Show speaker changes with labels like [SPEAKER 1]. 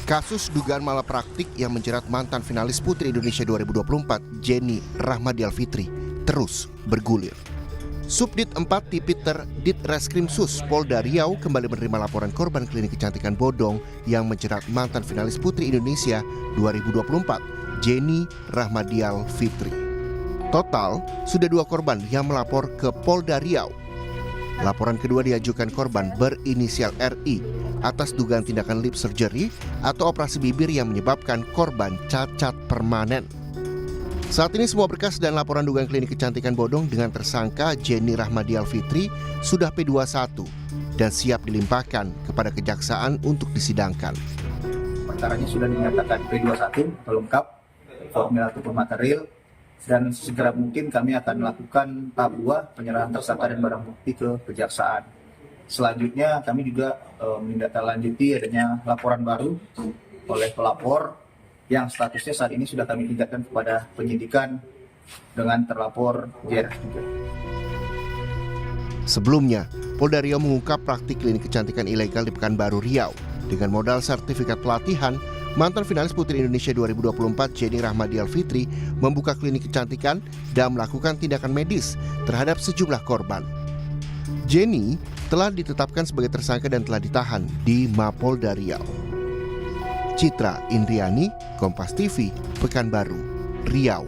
[SPEAKER 1] Kasus dugaan malapraktik yang menjerat mantan finalis Putri Indonesia 2024, Jenny Rahmadial Fitri, terus bergulir. Subdit 4 Tipiter Ditreskrimsus Polda Riau kembali menerima laporan korban klinik kecantikan bodong yang menjerat mantan finalis Putri Indonesia 2024, Jenny Rahmadial Fitri. Total, sudah 2 korban yang melapor ke Polda Riau. Laporan kedua diajukan korban berinisial RI atas dugaan tindakan lip surgery atau operasi bibir yang menyebabkan korban cacat permanen. Saat ini semua berkas dan laporan dugaan klinik kecantikan bodong dengan tersangka Jenny Rahmadial Fitri sudah P21 dan siap dilimpahkan kepada kejaksaan untuk disidangkan.
[SPEAKER 2] Perkaranya sudah dinyatakan P21 atau lengkap, formil ataupun material, dan segera mungkin kami akan melakukan tahap 2 penyerahan tersangka dan barang bukti ke kejaksaan. Selanjutnya kami juga menindaklanjuti adanya laporan baru oleh pelapor yang statusnya saat ini sudah kami tingkatkan kepada penyidikan dengan terlapor JR.
[SPEAKER 1] Sebelumnya, Polda Riau mengungkap praktik klinik kecantikan ilegal di Pekanbaru Riau. Dengan modal sertifikat pelatihan, mantan finalis Putri Indonesia 2024 Jenny Rahmadial Fitri membuka klinik kecantikan dan melakukan tindakan medis terhadap sejumlah korban. Jenny telah ditetapkan sebagai tersangka dan telah ditahan di Mapolda Riau. Citra Indriani, Kompas TV, Pekanbaru, Riau.